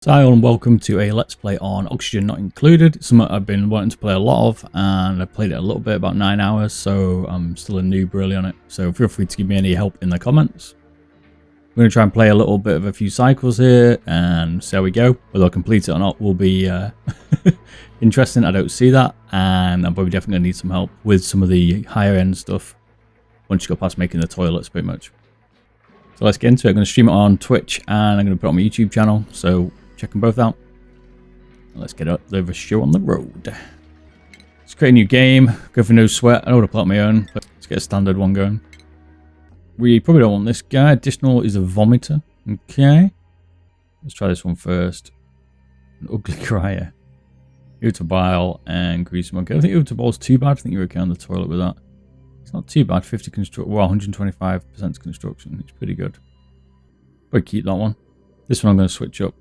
So hi all and welcome to a Let's Play on Oxygen Not Included. It's something I've been wanting to play a lot of, and I've played it a little bit, about 9 hours, so I'm still a noob really on it. So feel free to give me any help in the comments. I'm going to try and play a little bit of a few cycles here, and see how we go. Whether I complete it or not will be interesting, I don't see that, and I'm probably definitely going to need some help with some of the higher end stuff once you go past making the toilets pretty much. So let's get into it. I'm going to stream it on Twitch, and I'm going to put it on my YouTube channel, so check them both out. Let's get the show on the road. Let's create a new game. Go for no sweat. I don't want to play on my own, but let's get a standard one going. We probably don't want this guy. Additional is a vomiter. Okay. Let's try this one first. An ugly crier. Uta bile and grease monkey. I don't think Uta bile's too bad. I think you're okay on the toilet with that. It's not too bad. 50 construct. Well, 125% construction. It's pretty good. But keep that one. This one I'm going to switch up.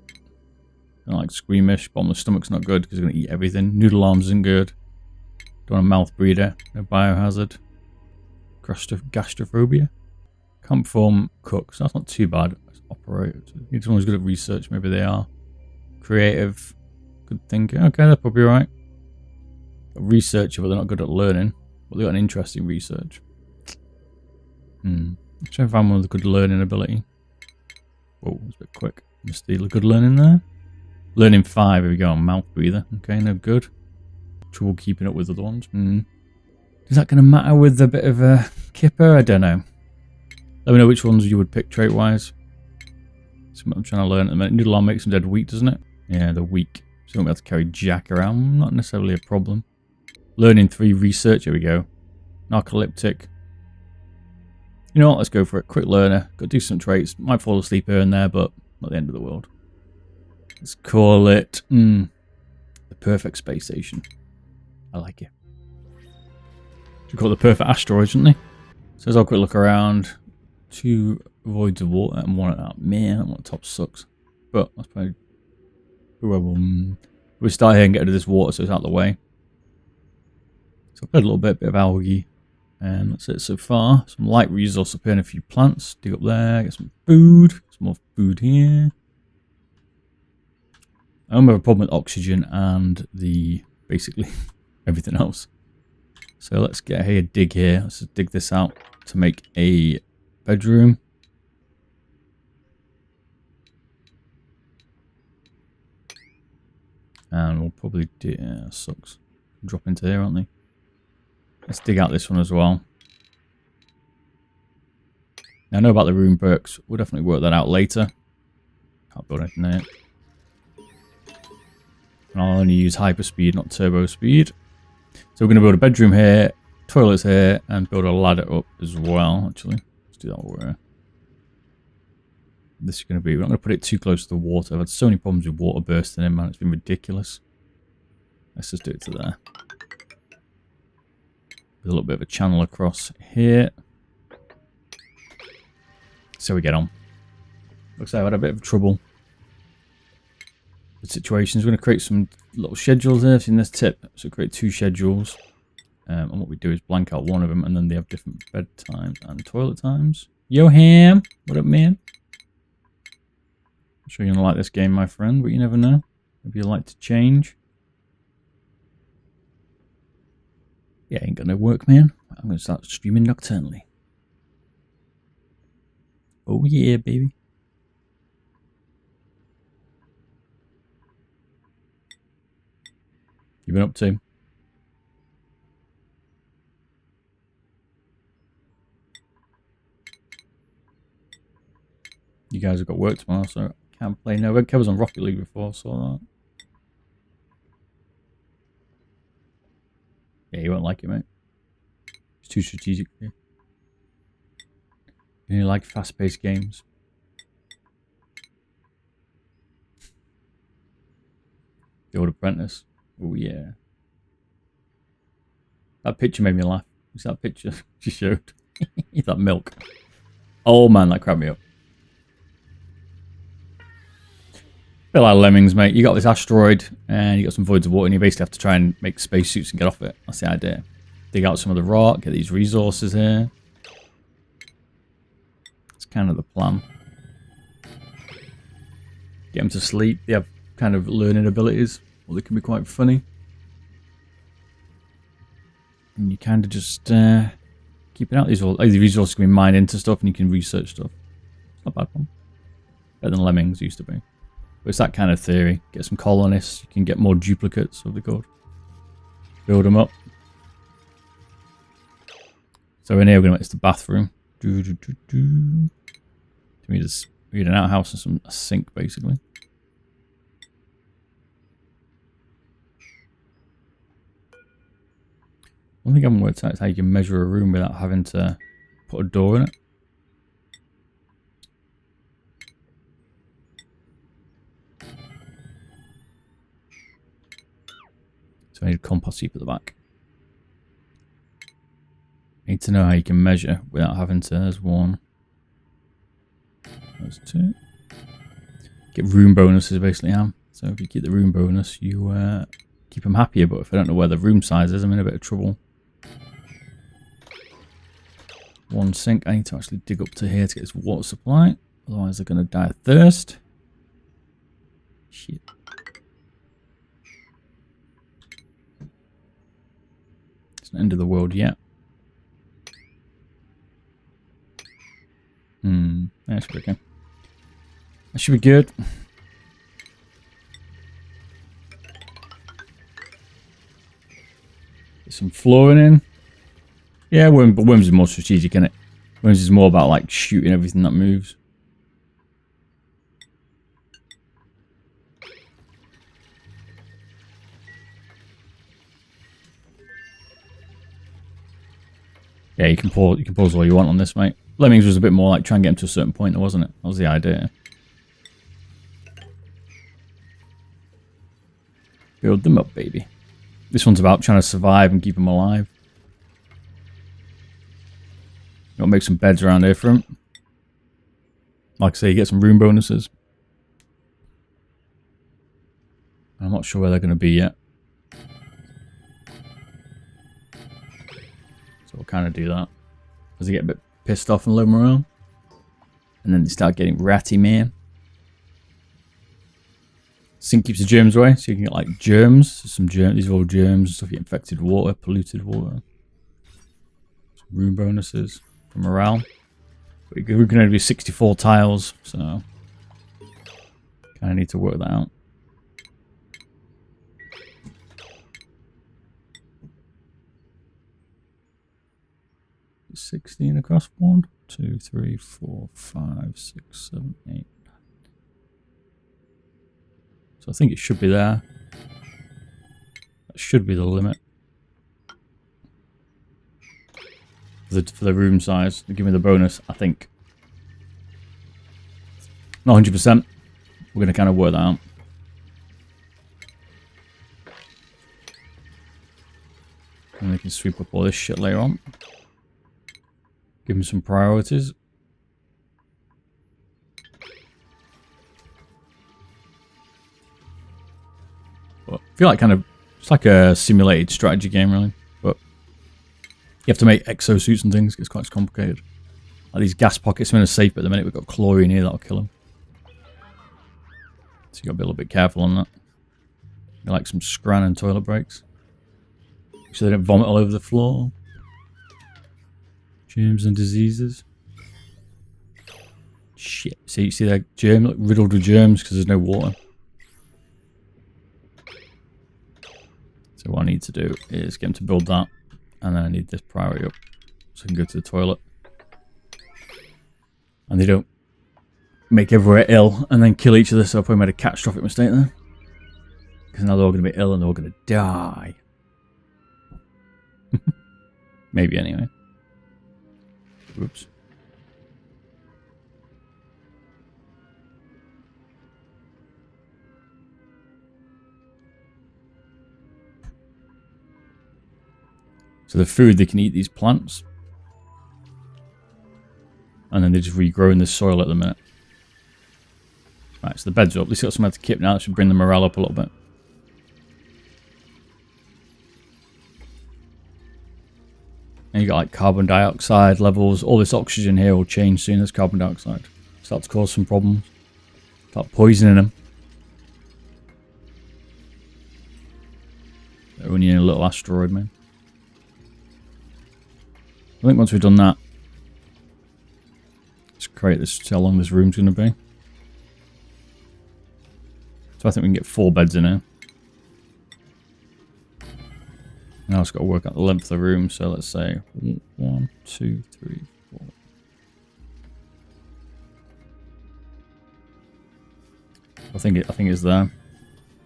I don't like squeamish. Bottomless stomach's not good because it's going to eat everything. Noodle arms isn't good. Don't want a mouth breeder. No biohazard. Gastrophobia. Can't perform cook, so that's not too bad. Operator. Need someone who's good at research. Maybe they are. Creative. Good thinking. Okay, they're probably right. A researcher, but they're not good at learning. But they've got an interesting research. I'm trying to find one with a good learning ability. Whoa, that's a bit quick. Missed the good learning there. Learning 5, here we go, mouth breather. Okay, no good. Trouble keeping up with the other ones. Is that going to matter with a bit of a kipper? I don't know. Let me know which ones you would pick trait-wise. That's what I'm trying to learn at the minute. Noodle arm makes them dead weak, doesn't it? Yeah, they're weak. So you won't be able to carry Jack around. Not necessarily a problem. Learning 3, research, here we go. Narcoleptic. You know what, let's go for it. Quick learner. Got decent traits. Might fall asleep here and there, but not the end of the world. Let's call it the perfect space station. I like it. Should call it the perfect asteroid, shouldn't they? So let's have a quick look around. 2 voids of water and 1 at man, that one top sucks. But that's probably we'll start here and get rid of this water so it's out of the way. So I've got a little bit of algae. And that's it so far. Some light resource up here and a few plants. Dig up there, get some food. Some more food here. I don't have a problem with oxygen and the basically everything else. So let's get here, dig here. Let's just dig this out to make a bedroom. And we'll probably do, sucks. Drop into here, aren't they? Let's dig out this one as well. Now, I know about the room perks. We'll definitely work that out later. Can't build anything there. And I'll only use hyper speed, not turbo speed. So we're going to build a bedroom here, toilets here, and build a ladder up as well, actually. Let's do that while we're here. This is going to be, we're not going to put it too close to the water. I've had so many problems with water bursting in, man. It's been ridiculous. Let's just do it to there. With a little bit of a channel across here. So we get on. Looks like I've had a bit of trouble with situations. We're going to create some little schedules here. In this tip, so create 2 schedules. And what we do is blank out one of them, and then they have different bed times and toilet times. Yo, Ham! What up, man? I'm sure you're going to like this game, my friend, but you never know. Maybe you'll like to change. Yeah, ain't got no work, man. I'm going to start streaming nocturnally. Oh, yeah, baby. You been up to? You guys have got work tomorrow, so I can't play. No, Kev was on Rocket League before, saw that. Yeah, you won't like it, mate. It's too strategic for you. You like fast-paced games. The Old Apprentice. Oh, yeah. That picture made me laugh. What's that picture she showed? That milk. Oh, man, that cracked me up. Bit like Lemmings, mate. You got this asteroid, and you got some voids of water, and you basically have to try and make spacesuits and get off it. That's the idea. Dig out some of the rock, get these resources here. It's kind of the plan. Get them to sleep. They have kind of learning abilities, or they can be quite funny. And you kind of just keep it out. These resources can be mined into stuff, and you can research stuff. It's not a bad one. Better than lemmings used to be. But it's that kind of theory. Get some colonists. You can get more duplicates of the code. Build them up. So in here we're going to make this the bathroom. We need an outhouse and a sink, basically. One thing I haven't worked out is how you can measure a room without having to put a door in it. So I need a compost heap at the back. I need to know how you can measure without having to. There's one. There's two. Get room bonuses basically, Ham. So if you keep the room bonus, you keep them happier. But if I don't know where the room size is, I'm in a bit of trouble. One sink. I need to actually dig up to here to get this water supply. Otherwise they're going to die of thirst. Shit. It's not the end of the world yet. That should be okay. That should be good. Get some flooring in. Yeah, but worms is more strategic, isn't it? Worms is more about like shooting everything that moves. Yeah, you can pause all you want on this, mate. Lemmings was a bit more like try and get them to a certain point, wasn't it? That was the idea. Build them up, baby. This one's about trying to survive and keep them alive. Got to make some beds around here for them. Like I say, you get some room bonuses. I'm not sure where they're going to be yet. So we'll kind of do that. As they get a bit pissed off and low morale. And then they start getting ratty, man. Sink keeps the germs away, so you can get like germs. Some germs, these are all germs, stuff, you get infected water, polluted water. Some room bonuses for morale. But we can only do 64 tiles, so kind of need to work that out. 16 across 1, 2, 3, 4, 5, 6, 7, 8, 9. So I think it should be there. That should be the limit. For the room size, they give me the bonus, I think. Not 100%. We're going to kind of work that out. And we can sweep up all this shit later on. Give them some priorities. But I feel like it's like a simulated strategy game, really. But you have to make exosuits and things. It's quite complicated. Like these gas pockets, I'm in a safe at the minute. We've got chlorine here that'll kill them. So you got to be a little bit careful on that. You like some scran and toilet breaks, so they don't vomit all over the floor. Germs and diseases. Shit. See, you see that germ? Look, riddled with germs because there's no water. So what I need to do is get them to build that. And then I need this priority up. So I can go to the toilet. And they don't make everywhere ill and then kill each other. So I probably made a catastrophic mistake there. Because now they're all going to be ill and they're all going to die. Maybe anyway. Oops. So the food, they can eat these plants. And then they just regrow in this soil at the minute. Right, so the bed's up. At least got somewhere to keep now. That should bring the morale up a little bit. And you got like carbon dioxide levels. All this oxygen here will change soon as carbon dioxide. Start to cause some problems. Start poisoning them. So we need a little asteroid, man. I think once we've done that, let's create this, see how long this room's going to be. So I think we can get 4 beds in here. Now it's got to work out the length of the room, so let's say 1, 2, 3, 4. I think it's there.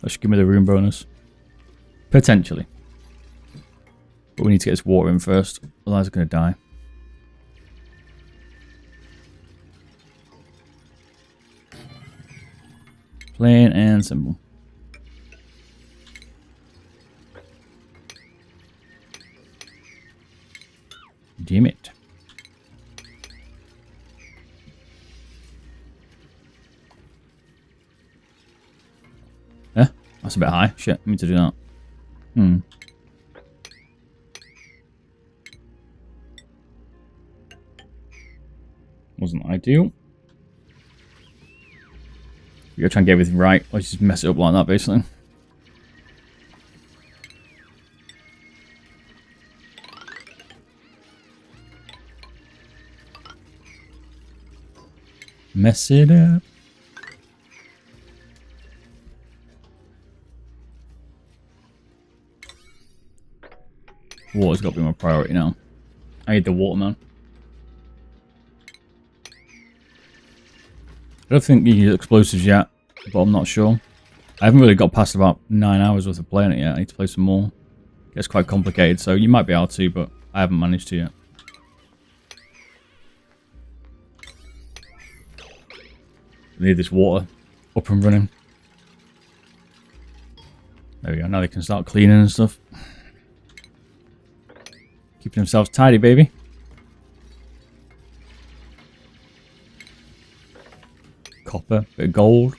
That should give me the room bonus. Potentially. But we need to get this water in first, otherwise it's going to die. Plain and simple. Damn it. Yeah, that's a bit high. Shit, I need to do that. Wasn't ideal. You gotta try and get everything right, or just mess it up like that, basically. Mess it up. Water's got to be my priority now. I need the water, man. I don't think you can use explosives yet, but I'm not sure. I haven't really got past about 9 hours worth of playing it yet. I need to play some more. It gets quite complicated, so you might be able to, but I haven't managed to yet. I need this water up and running. There we go. Now they can start cleaning and stuff. Keeping themselves tidy, baby. Copper, bit of gold.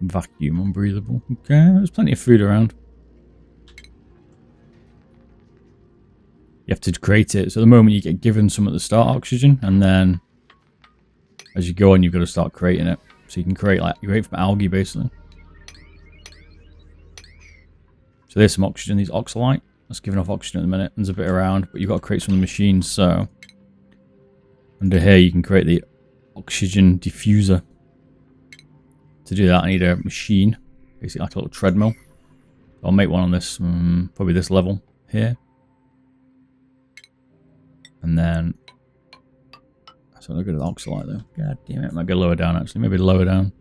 Vacuum, unbreathable. Okay, there's plenty of food around. You have to create it. So at the moment you get given some at the start oxygen, and then as you go on, you've got to start creating it. So you can create from algae, basically. So there's some oxygen. These oxalite. That's giving off oxygen at the minute. There's a bit around, but you've got to create some of the machines. So under here, you can create the oxygen diffuser. To do that, I need a machine, basically like a little treadmill. I'll make one on this, probably this level here. And then, so look at the oxalite though. God damn it, might go lower down actually, maybe lower down.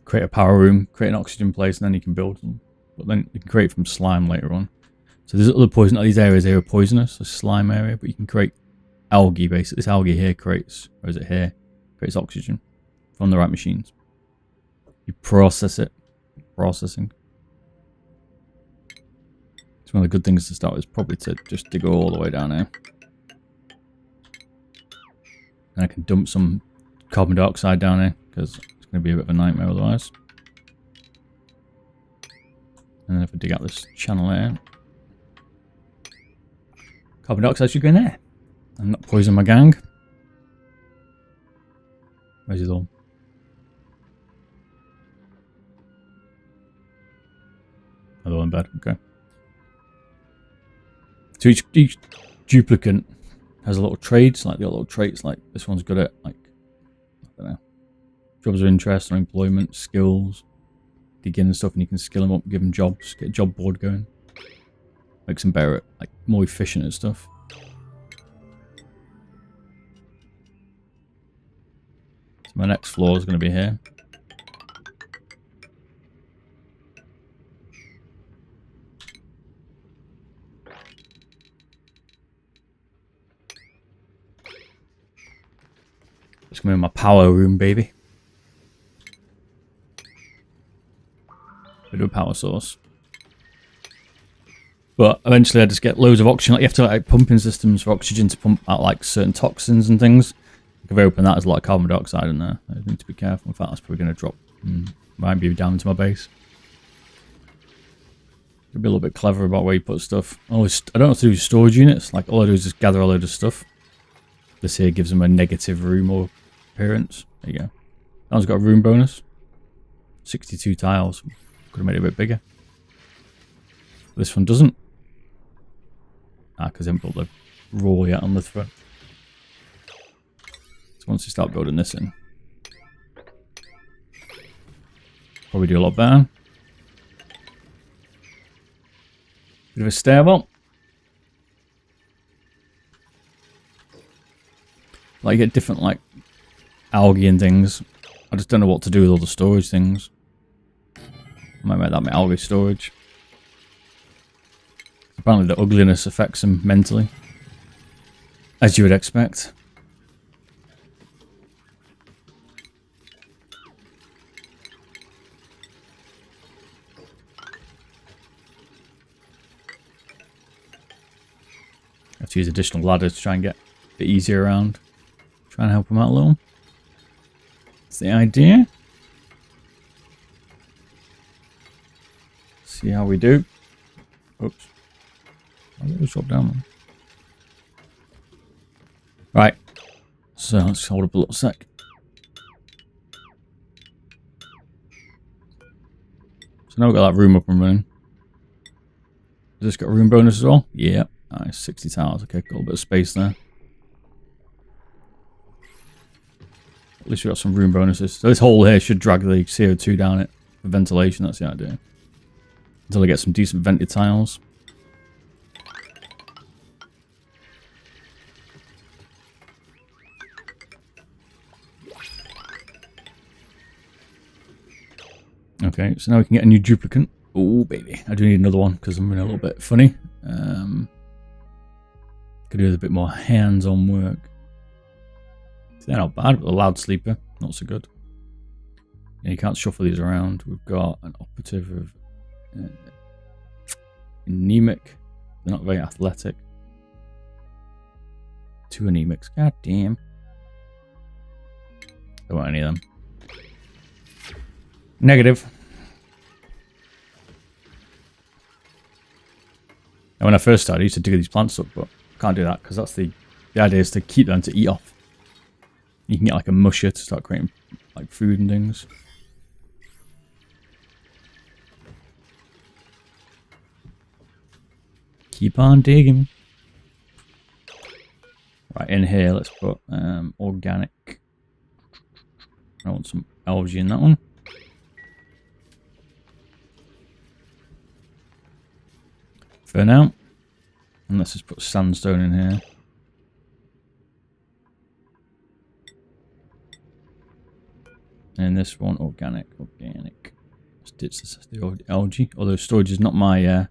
Create a power room, create an oxygen place, and then you can build them. But then you can create from slime later on. So there's other poison, these areas here are poisonous, a slime area, but you can create algae basically. This algae here creates, or is it here? Creates oxygen. On the right machines. You process it. Processing. It's one of the good things to start with is probably to just dig all the way down here. And I can dump some carbon dioxide down here because it's going to be a bit of a nightmare otherwise. And then if I dig out this channel here, carbon dioxide should go in there. And not poison my gang. Where's his all? Another one bad, okay. So each duplicant has a little trades, like the little traits, like this one's good at, like, I don't know, jobs of interest or employment, skills, dig in and stuff, and you can skill them up, give them jobs, get a job board going. Makes them better at, like, more efficient at stuff. So my next floor is going to be here. It's going to be my power room, baby. Bit of a power source. But eventually I just get loads of oxygen. Like you have to like pumping systems for oxygen to pump out like certain toxins and things. If I open that, there's a lot of carbon dioxide in there. I need to be careful. In fact, that's probably going to drop. Might be down to my base. Be a little bit clever about where you put stuff. I don't have to do storage units. Like all I do is just gather a load of stuff. This here gives them a negative room or appearance. There you go. That one's got a room bonus. 62 tiles. Could have made it a bit bigger. This one doesn't. Because I haven't built the roll yet on the front. So once you start building this in, probably do a lot better. Bit of a stairwell. Like you get different like algae and things. I just don't know what to do with all the storage things. I might make that my algae storage. Apparently the ugliness affects them mentally. As you would expect. I have to use additional ladders to try and get a bit easier around. Try and help them out a little. That's the idea. See how we do. Oops. I'll just drop down one. Right. So let's hold up a little sec. So now we've got that room up and running. Has this got a room bonus as well? Yeah. Nice. 60 tiles. Okay, got a little bit of space there. At least we've got some room bonuses. So this hole here should drag the CO2 down it for ventilation. That's the idea. Until I get some decent vented tiles. Okay, so now we can get a new duplicate. Oh, baby. I do need another one because I'm being a little bit funny. Could do with a bit more hands-on work. They're not bad, but the loud sleeper, not so good. Yeah, you can't shuffle these around. We've got an operative of anemic. They're not very athletic. 2 anemics. God damn. Don't want any of them. Negative. And when I first started, I used to dig these plants up, but I can't do that because that's the idea is to keep them to eat off. You can get like a musher to start creating like food and things. Keep on digging. Right, in here, let's put organic. I want some algae in that one. For now. And let's just put sandstone in here. And this one, organic. It's the algae. Although storage is not my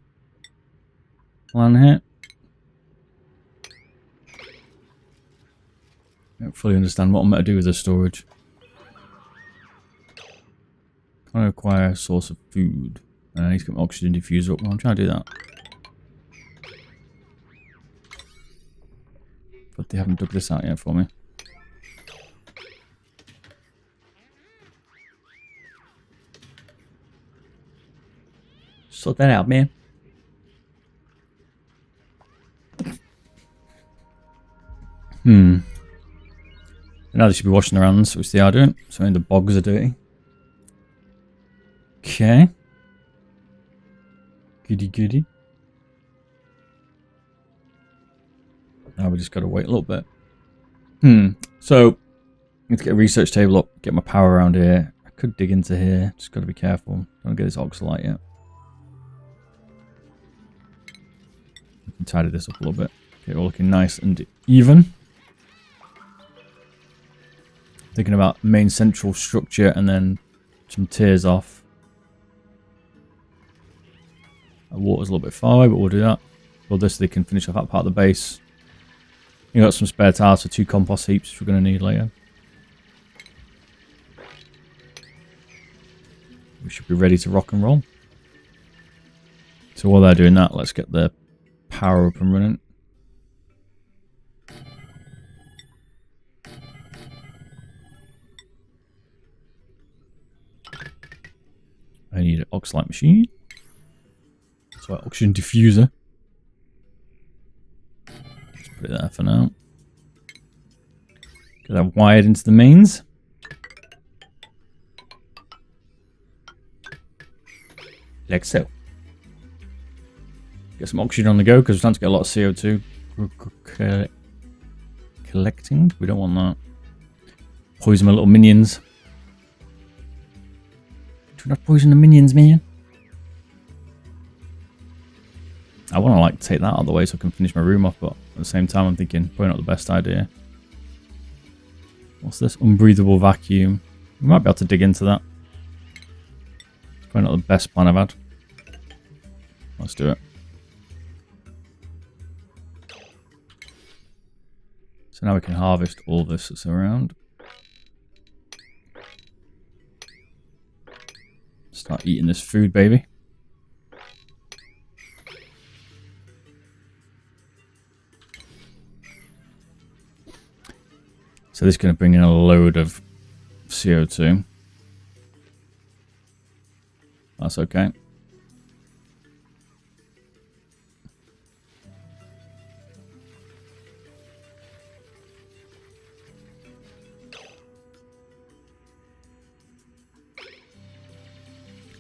plan here. I don't fully understand what I'm going to do with the storage. Can I acquire a source of food? And I need to get my oxygen diffuser up. Well, I'm trying to do that. But they haven't dug this out yet for me. Sort that out, man. Now they should be washing their hands, which they are doing. So the bogs are dirty. Okay. Goody goody. Now we just got to wait a little bit. So, I need to get a research table up, get my power around here. I could dig into here. Just got to be careful. Don't get this oxalite yet. I can tidy this up a little bit. Okay, all looking nice and even. Thinking about main central structure and then some tiers off. The water's a little bit far away, but we'll do that. Well, this they can finish off that part of the base. You got some spare tiles for 2 compost heaps, which we're going to need later. We should be ready to rock and roll. So while they're doing that, let's get the power up and running. I need an oxalite machine. So So oxygen diffuser. Just put it there for now. Get that wired into the mains. Like so. Get some oxygen on the go because we're starting to get a lot of CO2 collecting. We don't want that. Poison my little minions. Do not poison the minions, man. I want to like take that out of the way so I can finish my room off, but at the same time I'm thinking probably not the best idea. What's this? Unbreathable vacuum. We might be able to dig into that. It's probably not the best plan I've had. Let's do it. So now we can harvest all this that's around. Start eating this food, baby. So this is going to bring in a load of CO2. That's okay.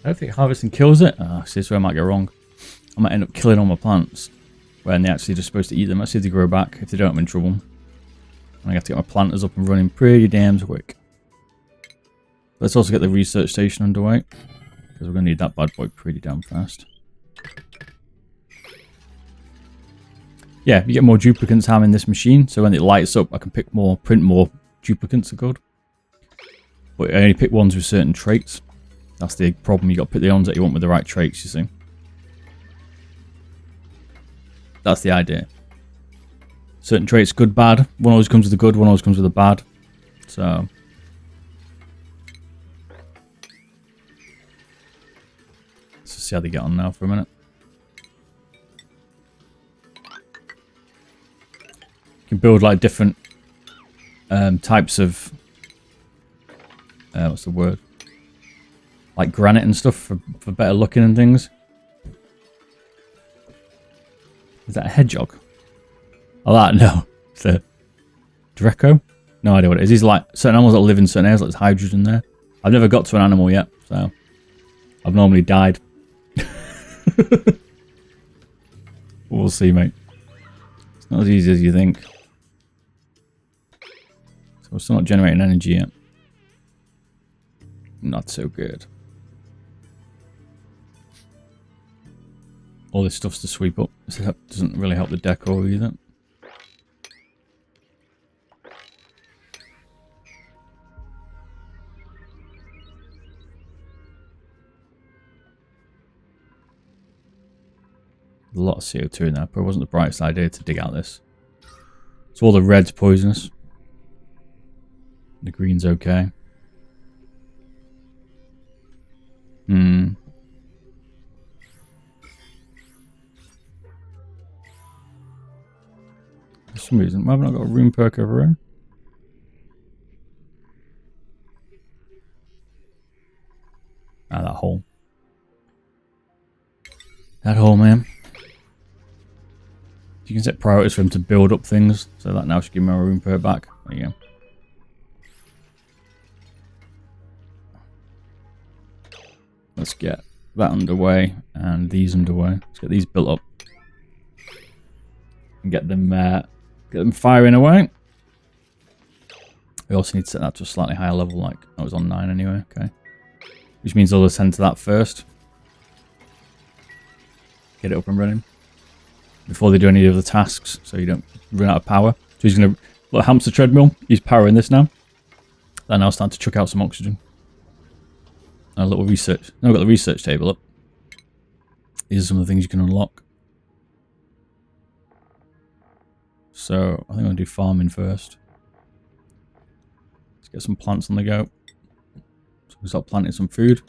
I don't think harvesting kills it. Oh, see, this is where I might go wrong. I might end up killing all my plants when they're actually just supposed to eat them. Let's see if they grow back. If they don't, I'm in trouble. I have to get my planters up and running pretty damn quick. Let's also get the research station underway, because we're going to need that bad boy pretty damn fast. Yeah, you get more duplicates having this machine, so when it lights up, I can pick more, print more duplicates of code. But I only pick ones with certain traits. That's the problem. You got to pick the ones that you want with the right traits, you see. That's the idea. Certain traits, good, bad. One always comes with the good, one always comes with the bad. So let's just see how they get on now for a minute. You can build like different types of what's the word? Like granite and stuff for better looking and things. Is that a hedgehog? Oh, that? No. It's a Draco? No idea what it is. These are like certain animals that live in certain areas, like there's hydrogen there. I've never got to an animal yet, so I've normally died. We'll see, mate. It's not as easy as you think. So we're still not generating energy yet. Not so good. All this stuff's to sweep up. So that doesn't really help the decor either. A lot of CO2 in there. Probably wasn't the brightest idea to dig out this. So all the red's poisonous. The green's okay. For some reason, why haven't I got a room perk over here? Ah, that hole. That hole, man. You can set priorities for him to build up things, so that now should give me a room perk back. There you go. Let's get that underway and these underway. Let's get these built up and get them firing away. We also need to set that to a slightly higher level, like I was on 9 anyway. Okay, which means I'll ascend to that first. Get it up and running before they do any of the tasks, so you don't run out of power. So he's going to, look, hamster treadmill, he's powering this now. Then I'll start to chuck out some oxygen. And a little research. Now I've got the research table up. These are some of the things you can unlock. So I think I'm going to do farming first. Let's get some plants on the go. So we start planting some food.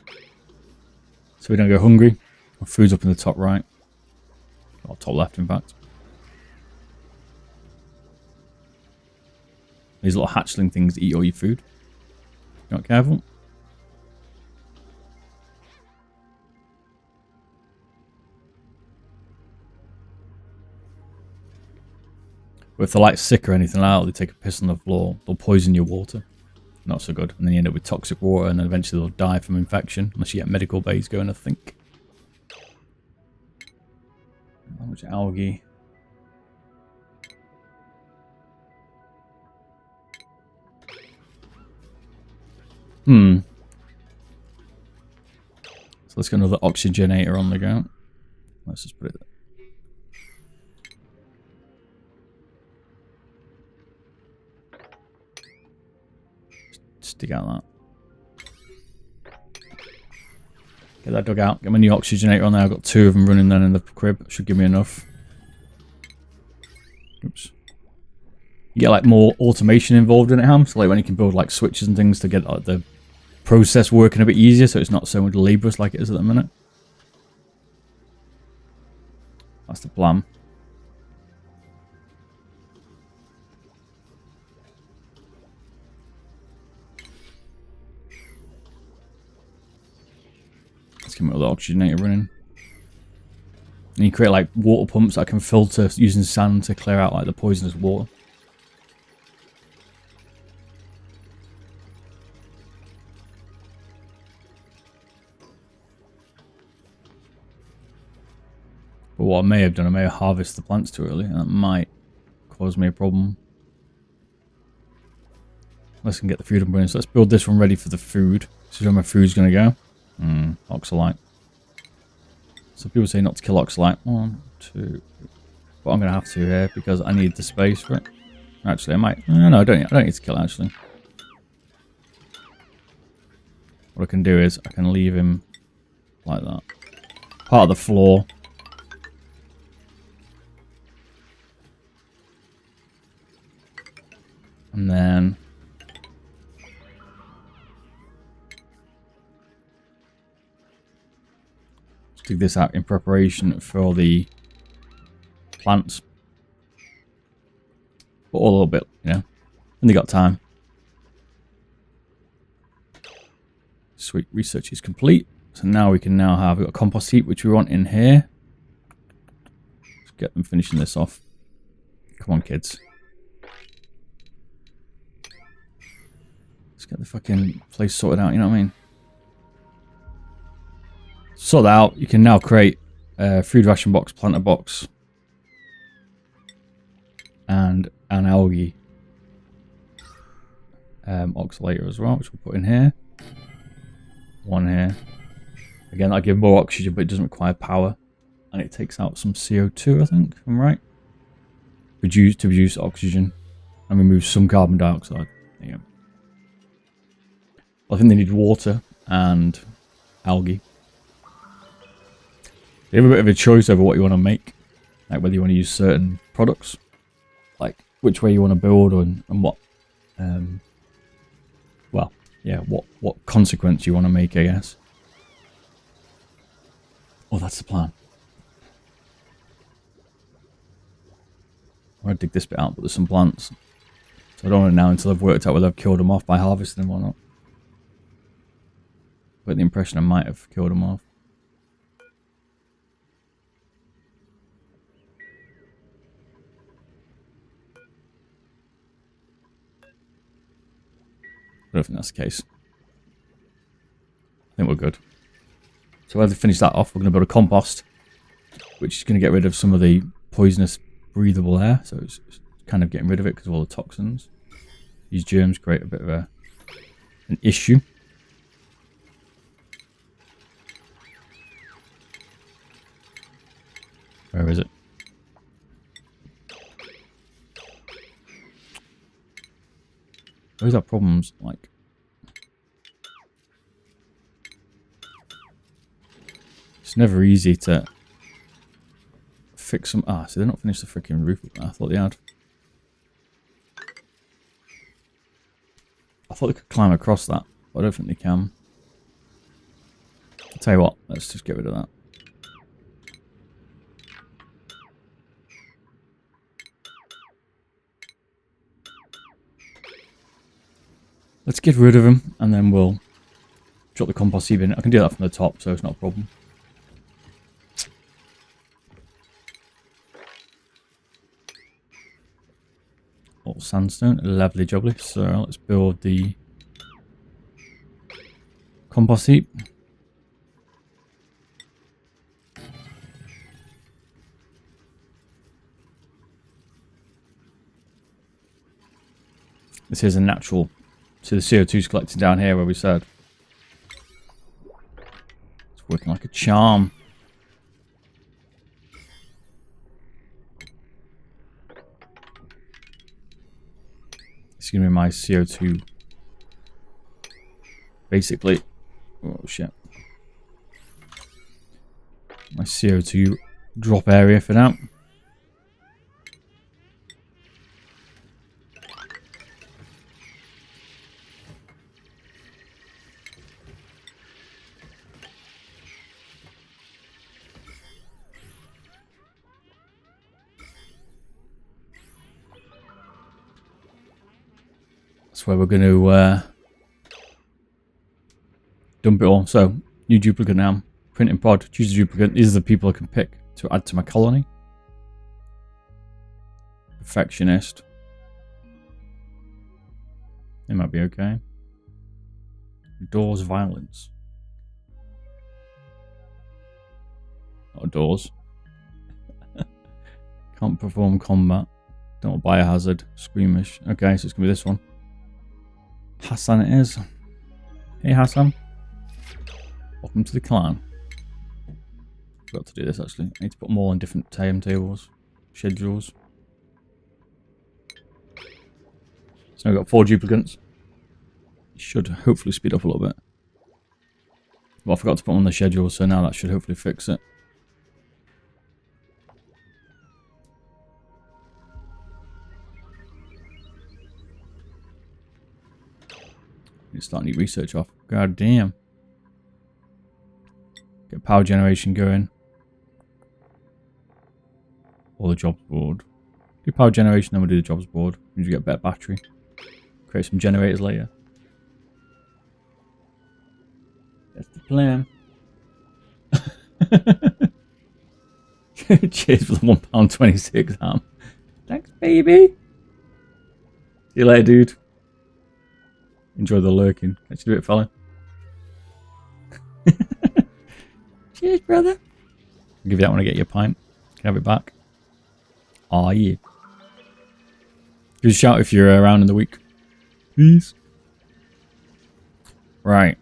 So we don't go hungry. Our food's up in the top right. Or top left, in fact. These little hatchling things eat all your food. You're not careful. But if they're like sick or anything like that, they take a piss on the floor, they'll poison your water. Not so good. And then you end up with toxic water, and then eventually they'll die from infection, unless you get medical bays going, I think. How much algae? So let's get another oxygenator on the go. Let's just put it there. Just dig out that. Get that dug out. Get my new oxygenator on there. I've got 2 of them running then in the crib. Should give me enough. Oops. You get like more automation involved in it, Ham. So like when you can build like switches and things to get like the process working a bit easier, so it's not so much laborious like it is at the minute. That's the plan. Let's get my other oxygenator running. And you create like water pumps that can filter using sand to clear out like the poisonous water. But what I may have done, I may have harvested the plants too early, and that might cause me a problem. Let's get the food and burning. So let's build this one ready for the food. This is where my food's going to go. Oxalite. So people say not to kill oxalite. 1, 2. But I'm going to have to here because I need the space for it. Actually, I might. No, I don't need to kill it, actually. What I can do is I can leave him like that. Part of the floor. And then let's dig this out in preparation for the plants. But all a little bit, you know. And they got time. Sweet, research is complete. So now we can now have, we've got a compost heap which we want in here. Let's get them finishing this off. Come on, kids. Let's get the fucking place sorted out, you know what I mean? Sort that out. You can now create a food ration box, planter box, and an algae oxalator as well, which we'll put in here. One here. Again, that'll give more oxygen, but it doesn't require power. And it takes out some CO2, I think, if I'm right. To produce oxygen. And remove some carbon dioxide. There you go. I think they need water and algae. You have a bit of a choice over what you want to make. Like whether you want to use certain products. Like which way you want to build and what well, yeah, what consequence you want to make, I guess. Oh, that's the plan. I'm going to dig this bit out, but there's some plants. So I don't want it now until I've worked out whether I've killed them off by harvesting them or not. But the impression I might have killed them off. I don't think that's the case. I think we're good. So after we finish that off, we're going to build a compost, which is going to get rid of some of the poisonous breathable air. So it's kind of getting rid of it because of all the toxins. These germs create a bit of an issue. Where is it? Always have problems, like... It's never easy to fix them. Ah, so they're not finished the freaking roof. I thought they had. I thought they could climb across that, but I don't think they can. I'll tell you what, let's just get rid of that. Let's get rid of them, and then we'll drop the compost heap in. I can do that from the top, so it's not a problem. Sandstone, lovely jubbly. So let's build the compost heap. This is a natural. So the CO2 is collecting down here where we said. It's working like a charm. It's going to be my CO2. Basically. Oh shit. My CO2 drop area for now. That's where we're going to dump it all. So, new duplicate now. Printing pod. Choose a duplicate. These are the people I can pick to add to my colony. Perfectionist. They might be okay. Doors violence. Not doors. Can't perform combat. Don't biohazard. Squeamish. Okay, so it's going to be this one. Hassan it is. Hey Hassan. Welcome to the clan. Forgot to do this actually. I need to put them all in different timetables. Schedules. So now we've got 4 duplicates. Should hopefully speed up a little bit. Well, I forgot to put them on the schedule, so now that should hopefully fix it. Need to start new research off. God damn. Get power generation going. Or the jobs board. Do power generation, then we'll do the jobs board. We need to get a better battery. Create some generators later. That's the plan. Cheers for the £1.26 ham. Thanks, baby. See you later, dude. Enjoy the lurking. Catch you a bit, fella. Cheers, brother. I'll give you that when I get your pint. Can I have it back? Aw, yeah. Give us a shout if you're around in the week. Please. Right.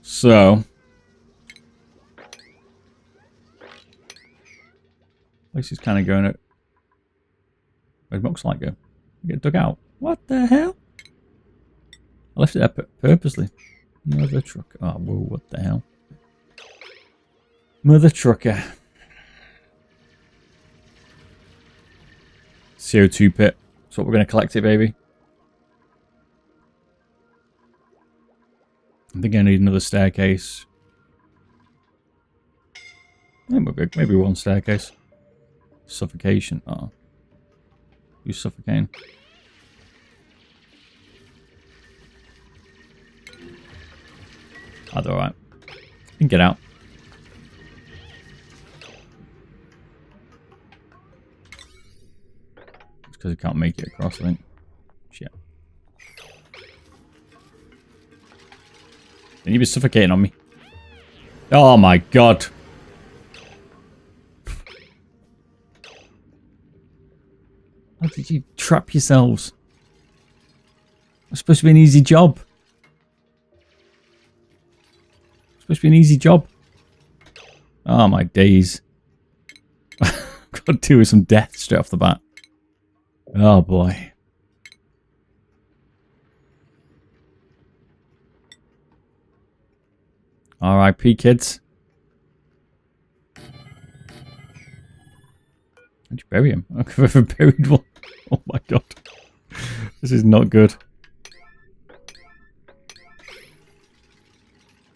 So. Place is kind of going at. Where'd Mox Light go? Get dug out. What the hell? I left it there purposely. Mother trucker. Oh, whoa, what the hell? Mother trucker. CO2 pit. That's what we're going to collect it, baby. I think I need another staircase. Maybe one staircase. Suffocation. Oh. You suffocating. That's alright. You can get out. It's because I can't make it across, I think. Shit. Then you be suffocating on me. Oh my god. How did you trap yourselves? It's supposed to be an easy job. Supposed to be an easy job. Oh my days. Got to deal with some death straight off the bat. Oh boy. R.I.P. kids. How'd you bury him? I've ever buried one. Oh my god. This is not good.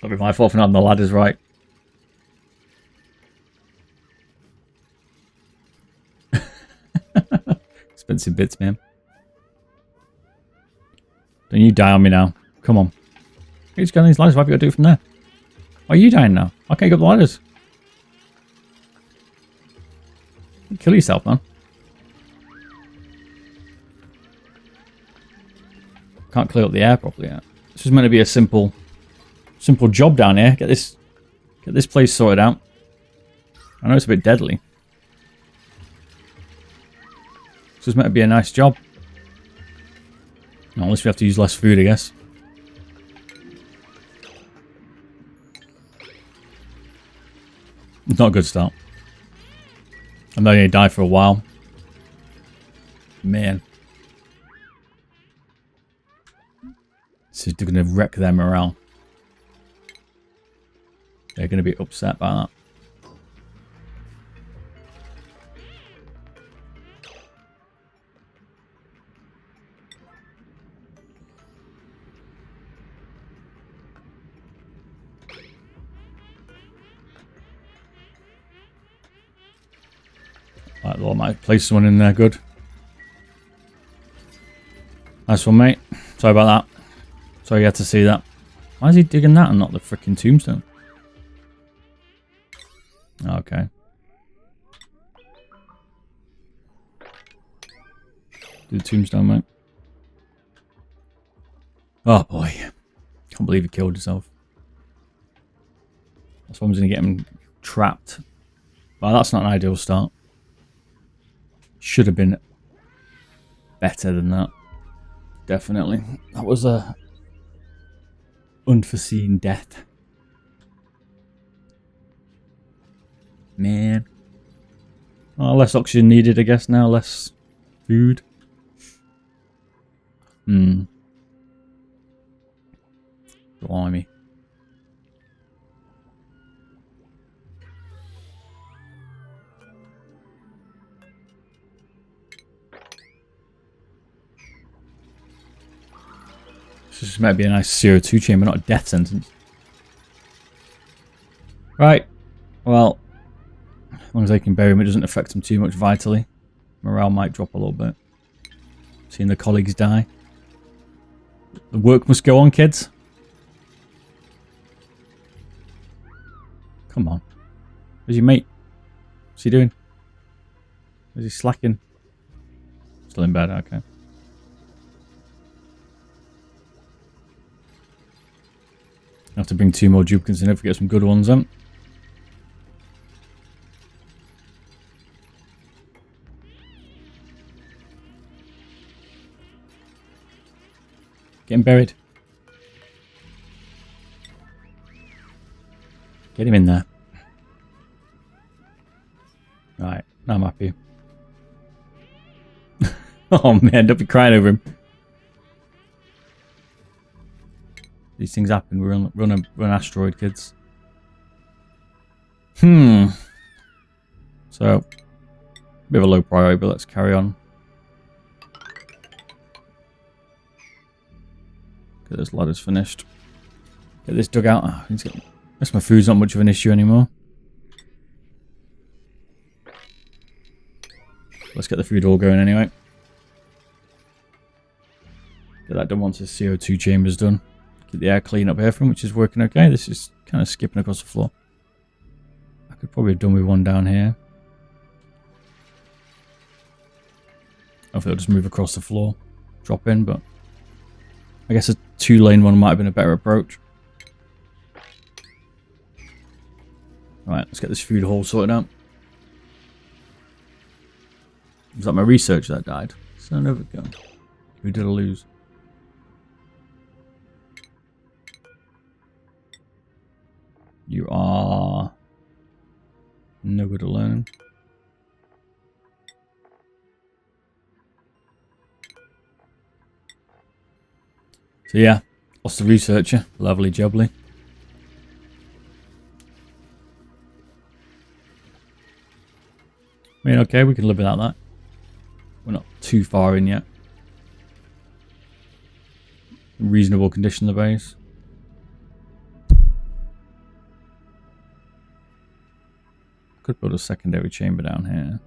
That'll be my fault for not having the ladders right. Expensive bits, man. Don't you die on me now. Come on. You just go on these ladders. What have you got to do from there? Why are you dying now? Why can't you go up the ladders? Kill yourself, man. Can't clear up the air properly yet. This was meant to be a simple job down here. Get this place sorted out. I know it's a bit deadly. This was meant to be a nice job. No, unless we have to use less food, I guess. It's not a good start. I'm not going to die for a while. Man. This is going to wreck their morale. They're going to be upset by that. Right, well, I might place someone in there good. Nice one, mate. Sorry about that. Sorry you had to see that. Why is he digging that and not the freaking tombstone? Okay. Do the tombstone, mate. Oh boy. Can't believe he killed himself. That's why I'm going to get him trapped. Well, that's not an ideal start. Should have been better than that. Definitely. That was a unforeseen death. Man. Oh, less oxygen needed, I guess, now. Less food. Blimey. This might be a nice CO2 chamber, not a death sentence. Right. Well, as long as they can bury him, it doesn't affect them too much vitally. Morale might drop a little bit. Seeing the colleagues die. The work must go on, kids. Come on. Where's your mate? What's he doing? Is he slacking? Still in bed, okay. I have to bring 2 more duplicates in if we get some good ones in. Getting buried. Get him in there. Right, now I'm happy. Oh man, don't be crying over him. These things happen. We're on an asteroid, kids. So, a bit of a low priority, but let's carry on. Get this ladder's finished. Get this dug out. Oh, I guess my food's not much of an issue anymore. Let's get the food all going anyway. Get that done once the CO2 chamber's done. Keep the air clean up here from, which is working okay. This is kind of skipping across the floor. I could probably have done with one down here. Hopefully it'll just move across the floor. Drop in, but I guess a 2-lane one might have been a better approach. Alright, let's get this food hole sorted out. Was that my research that died? Son of a gun. Who did I lose? You are no good at learning. So yeah, lost the researcher. Lovely jubbly. I mean, okay, we can live without that. We're not too far in yet. Reasonable condition, the base. Could build a secondary chamber down here.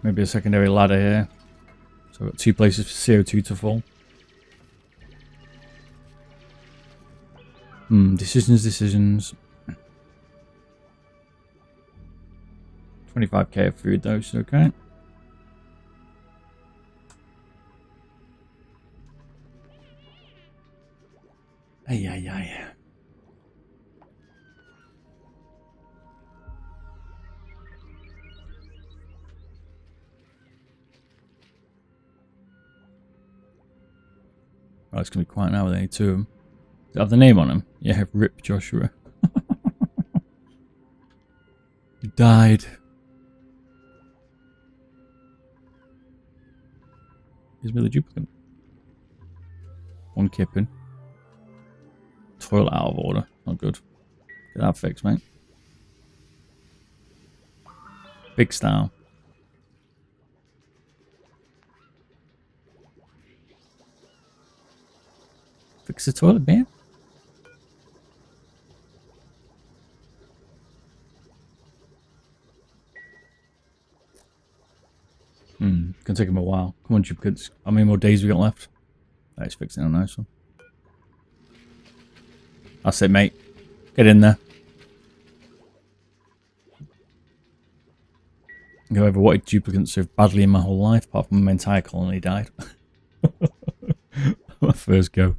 Maybe a secondary ladder here. So I've got 2 places for CO2 to fall. Decisions. 25k of food though, so okay. Ay, ay, ay. Oh, it's going to be quiet now with only two of them. Does it have the name on them? Yeah, Rip Joshua. He died. Here's me the duplicate. One kipping. Toilet out of order. Not good. Get that fixed, mate. Big style. Fix the toilet, man. Gonna take him a while. Come on, duplicates. How many more days we got left? Let's fix it on a nice one. That's it, mate. Get in there. I've ever wanted duplicates so badly in my whole life, apart from my entire colony died. My first go.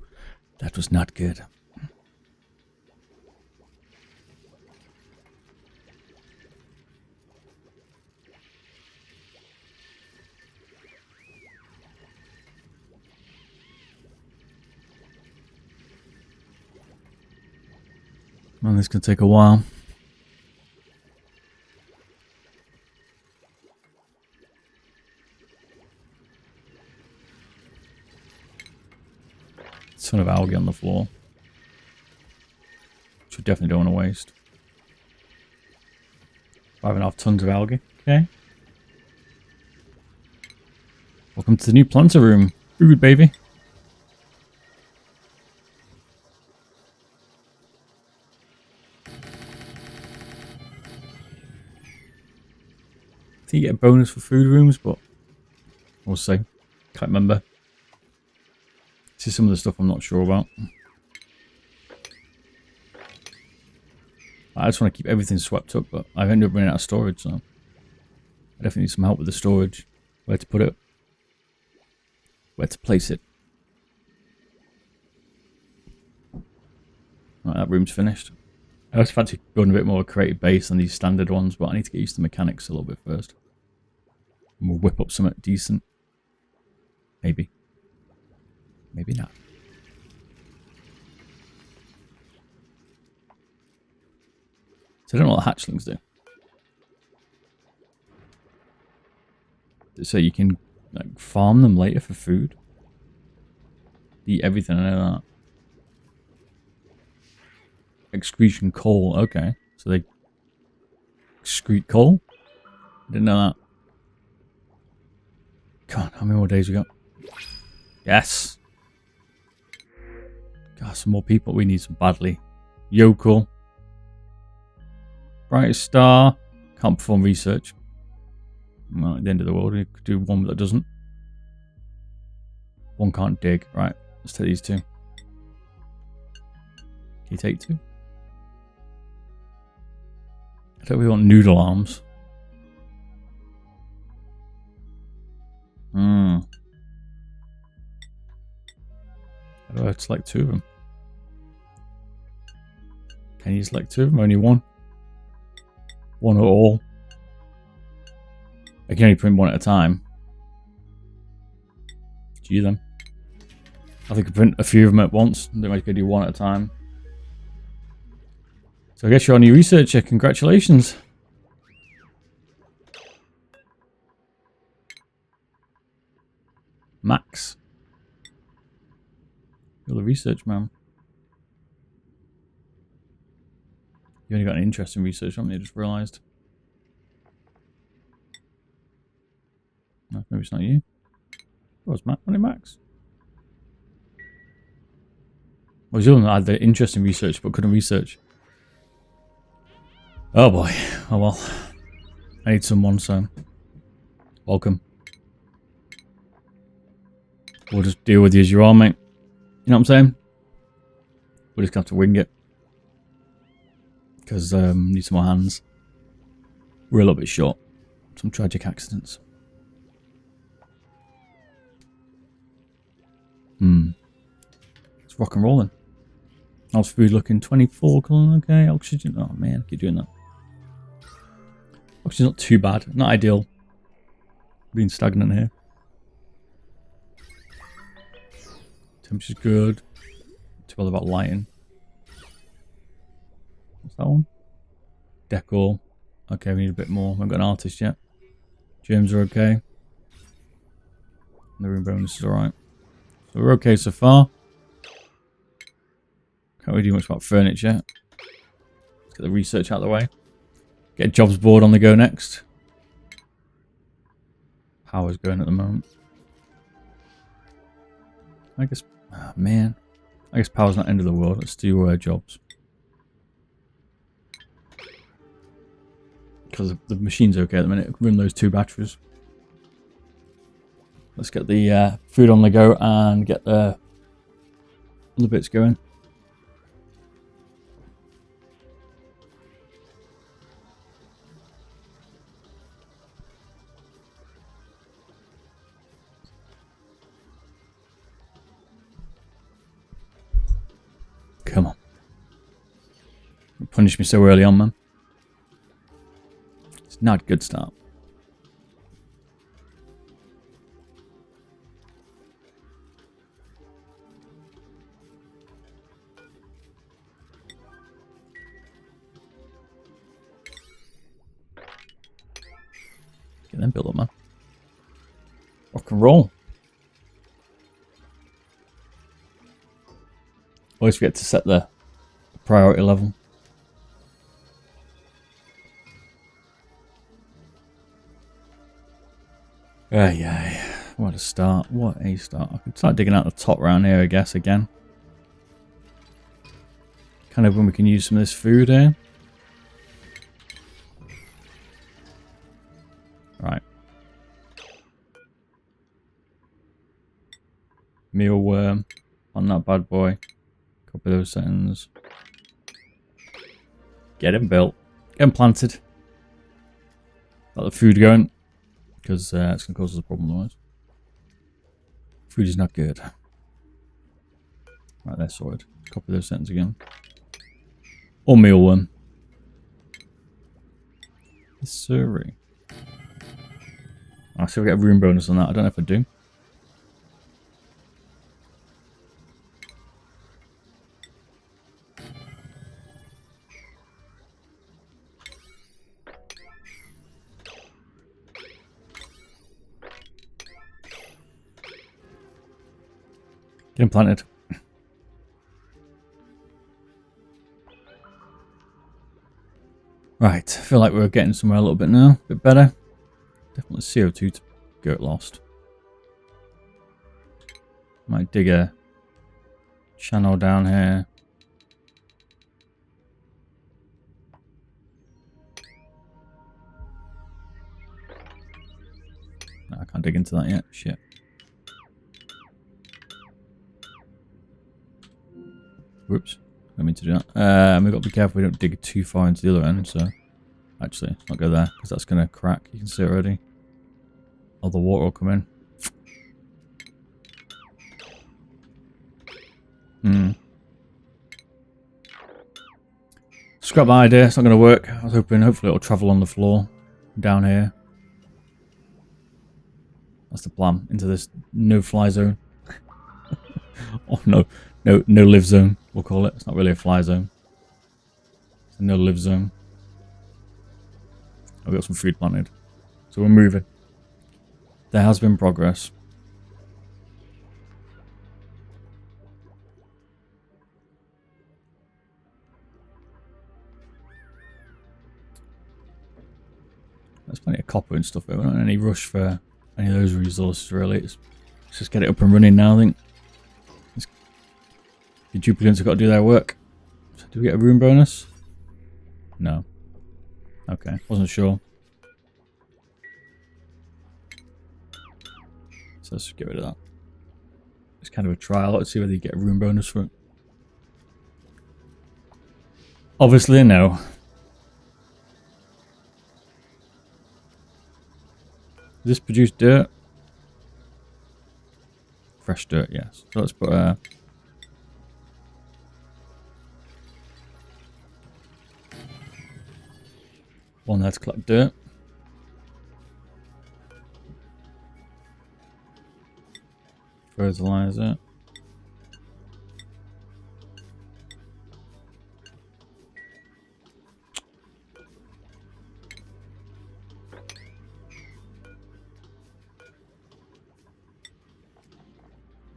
That was not good. Man, this could take a while. Ton of algae on the floor. Which we definitely don't want to waste. 5.5 tons of algae. Okay. Welcome to the new planter room. Food, baby. I think you get a bonus for food rooms, but we'll see. Can't remember. This is some of the stuff I'm not sure about. I just want to keep everything swept up, but I've ended up running out of storage, so I definitely need some help with the storage. Where to put it? Where to place it? Right, that room's finished. I also fancy building a bit more of a creative base than these standard ones, but I need to get used to the mechanics a little bit first. And we'll whip up something decent. Maybe. Maybe not. So I don't know what the hatchlings do. So you can like farm them later for food. Eat everything, I know that. Excretion coal, okay. So they excrete coal? I didn't know that. God, how many more days we got? Yes! God, some more people. We need some badly. Yokel. Brightest star. Can't perform research. Well, at the end of the world, we could do one that doesn't. One can't dig. Right, let's take these two. Can you take two? I don't really want noodle arms. How do I select two of them? Can you select two of them? Only one? One at all? I can only print one at a time. Gee then. I think I print a few of them at once. They might do one at a time. So I guess you're a new researcher. Congratulations. Max. You're the research man. You only got an interest in research, haven't you? I just realised. No, maybe it's not you. Oh, it's Max. Wasn't it Max? Well, he's the one that had the interest in research but couldn't research. Oh boy. Oh well. I need someone, so welcome. We'll just deal with you as you are, mate. You know what I'm saying? We'll just have to wing it. Because need some more hands. We're a little bit short. Some tragic accidents. It's rock and rolling. How's food looking? 24. Okay, oxygen. Oh man, keep doing that. Oxygen's not too bad. Not ideal. Being stagnant here. Temperature's good. Too bad about lighting. What's that one? Decor. Okay, we need a bit more. We haven't got an artist yet. Germs are okay. The room bonus is alright. So we're okay so far. Can't really do much about furniture. Let's get the research out of the way. Get a jobs board on the go next. Power's going at the moment. I guess... Oh, man. I guess power's not the end of the world. Let's do jobs. Because the machine's okay at the minute. Run those 2 batteries. Let's get the food on the go and get the other bits going. Come on. You punished me so early on, man. It's not a good start. Get them built up, man. Rock and roll. Always forget to set the priority level. Yeah. What a start. What a start. I can start digging out the top round here, I guess, again. Kind of when we can use some of this food here. Right. Mealworm on that bad boy. Copy those settings. Get him built. Get him planted. Got the food going. Because it's going to cause us a problem otherwise. Food is not good. Right, they're sorted. Copy those settings again. Or mealworm. Yes, sirree. I see we get a room bonus on that. I don't know if I do. Get him planted. Right, I feel like we're getting somewhere a little bit now. A bit better. Definitely CO2 to get lost. Might dig a channel down here. No, I can't dig into that yet. Shit. Whoops. I mean to do that. We've got to be careful we don't dig too far into the other end, so... Actually, let's not go there, because that's going to crack. You can see it already. All the water will come in. Scrap that idea, it's not going to work. I was hoping, hopefully it'll travel on the floor. Down here. That's the plan. Into this no-fly zone. Oh, no live zone, we'll call it. It's not really a fly zone. It's a no live zone. I've got some food planted. So we're moving. There has been progress. There's plenty of copper and stuff, but we're not in any rush for any of those resources really. Let's just get it up and running now, I think. The duplicants have got to do their work. So do we get a room bonus? No. Okay, wasn't sure. So let's get rid of that. It's kind of a trial. Let's see whether you get a room bonus for it. Obviously, no. Does this produce dirt? Fresh dirt, yes. So let's put one there to collect dirt. Fertilizer.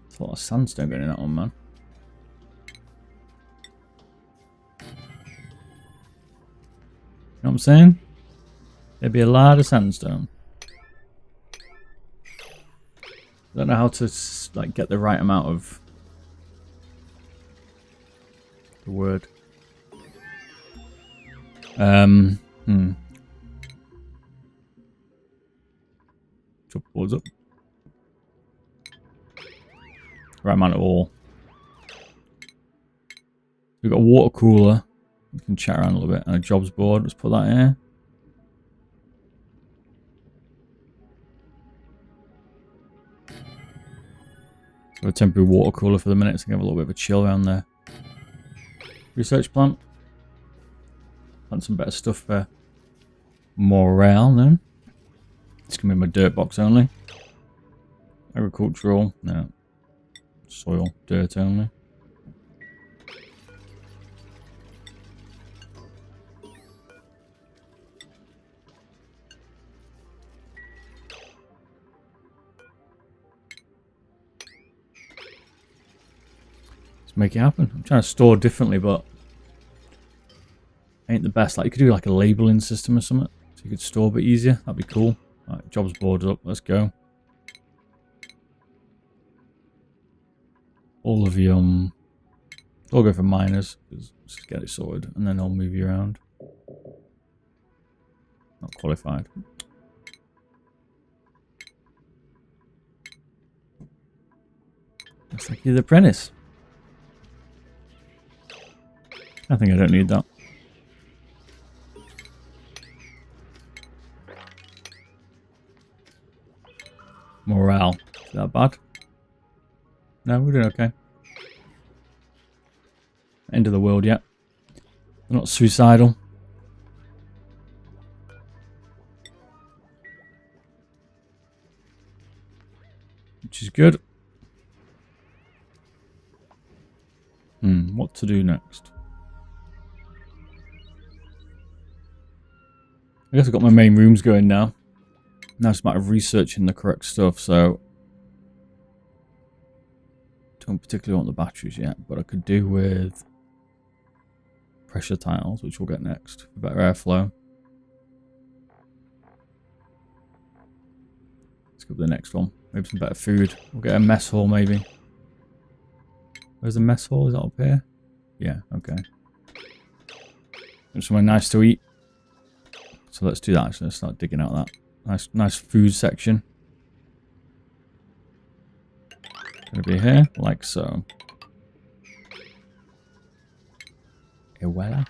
There's a lot of sandstone going in that one, man. You know what I'm saying? There'd be a lot of sandstone. I don't know how to like get the right amount of the word. Chop boards up. Right amount of ore. We've got a water cooler. We can chat around a little bit. And a jobs board. Let's put that here. So a temporary water cooler for the minute, so we can have a little bit of a chill around there. Research plant. Plant some better stuff for morale then. This can be my dirt box only. Agricultural, no. Soil, dirt only. Make it happen. I'm trying to store differently, but ain't the best. Like you could do like a labeling system or something, so you could store a bit easier. That'd be cool. Right, jobs board up. Let's go. All of you, I'll go for miners. Let's get it sorted, and then I'll move you around. Not qualified. Looks like you're the apprentice. I think I don't need that. Morale. Is that bad? No, we're doing okay. End of the world yet. We're not suicidal. Which is good. What to do next? I guess I've got my main rooms going now. Now it's a matter of researching the correct stuff, so don't particularly want the batteries yet, but I could do with pressure tiles, which we'll get next for better airflow. Let's go to the next one. Maybe some better food. We'll get a mess hall maybe. Where's the mess hall? Is that up here? Yeah, okay. Somewhere nice to eat. So let's do that. Actually, let's start digging out that nice food section. Gonna be here, like so. Voila.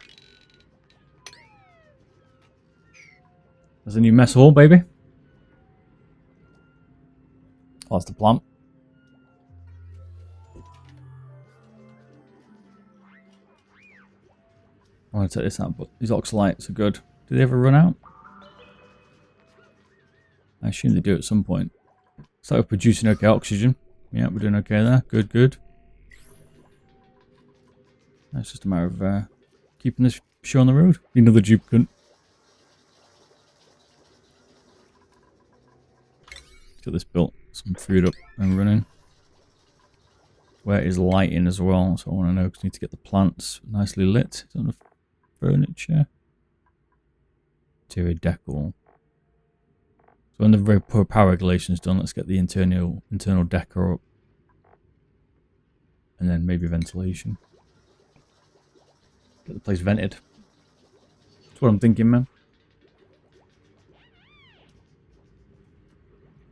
There's a new mess hall, baby. Oh, that's the plant. I want to take this out, but these oxalites are good. Do they ever run out? I assume they do at some point. So we're producing okay oxygen. Yeah, we're doing okay there. Good, good. It's just a matter of keeping this show on the road. Need another duplicate. Get this built. Some food up and running. Where is lighting as well? So I want to know because I need to get the plants nicely lit. Is that the furniture? Interior decor. So when the very poor power regulation is done, let's get the internal decor up. And then maybe ventilation. Get the place vented. That's what I'm thinking, man.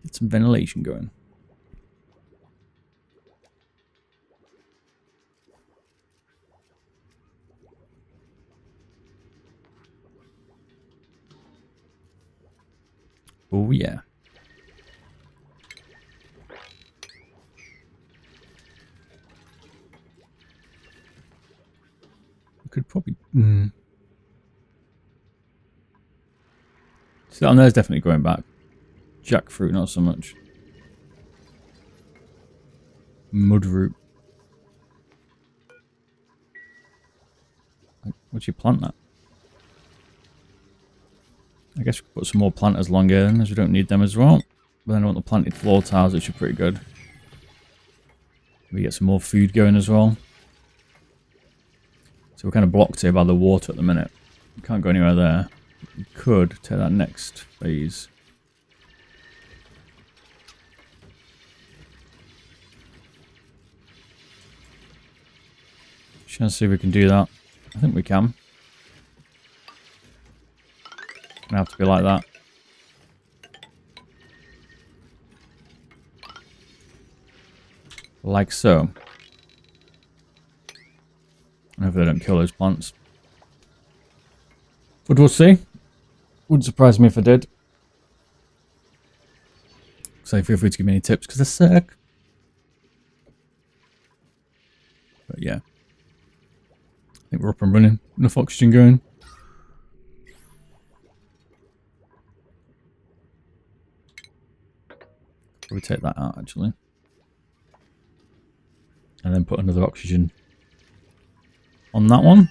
Get some ventilation going. Oh yeah. could probably... So down there's definitely going back. Jackfruit, not so much. Mudroot. Would you plant that? I guess we could put some more planters along here then, as we don't need them as well. But then I want the planted floor tiles, which are pretty good. We get some more food going as well. So we're kind of blocked here by the water at the minute. We can't go anywhere there. We could take that next phase. Trying to see if we can do that. I think we can. Gonna have to be like that. Like so. I hope they don't kill those plants. But we'll see. Wouldn't surprise me if I did. So feel free to give me any tips because they're sick. But yeah. I think we're up and running. Enough oxygen going. Probably take that out actually. And then put another oxygen on that one.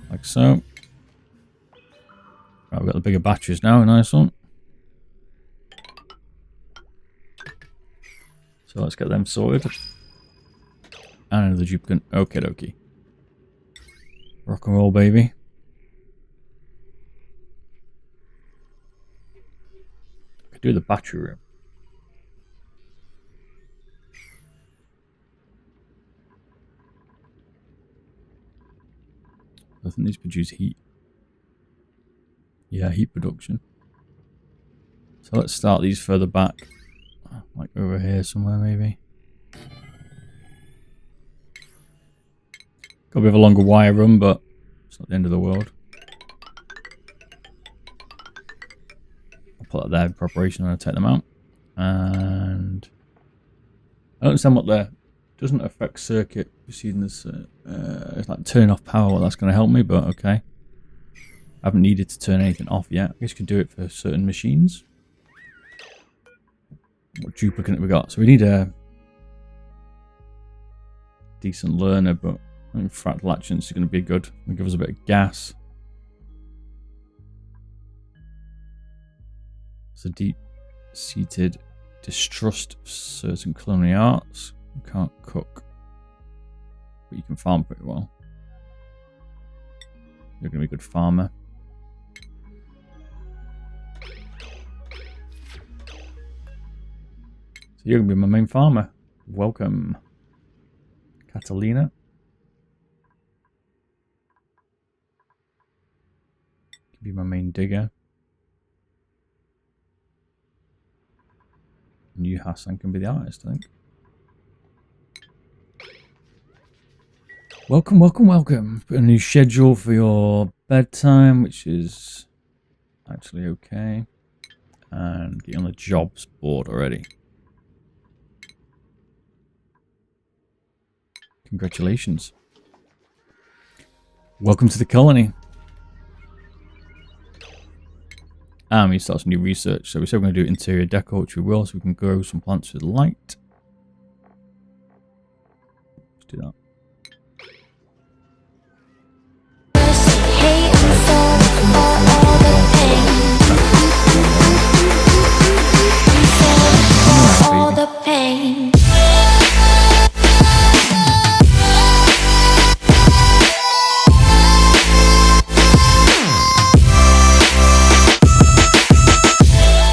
Like so. Right, we've got the bigger batteries now, a nice one. So let's get them sorted. And another duplicate. Okie dokie. Rock and roll, baby. Could do the battery room. I think these produce heat. Yeah, heat production. So let's start these further back. Like over here somewhere maybe. Got a bit of a longer wire run, but it's not the end of the world. I'll put that there in preparation and I'll take them out. And I don't understand what there doesn't affect circuit proceeding this. It's like turning off power. Well, that's going to help me, but okay. I haven't needed to turn anything off yet. I guess you can do it for certain machines. What duplicate have we got? So we need a decent learner, but I think fractal actions are going to be good. It'll give us a bit of gas. It's a deep-seated distrust of certain culinary arts. You can't cook, but you can farm pretty well. You're going to be a good farmer. So you're going to be my main farmer. Welcome, Catalina. You can be my main digger. And you, Hassan, can be the artist, I think. Welcome, welcome, welcome. Put a new schedule for your bedtime, which is actually okay. And get on the jobs board already. Congratulations. Welcome to the colony. And we start some new research. So we said we're going to do interior decor, which we will, so we can grow some plants with light. Let's do that.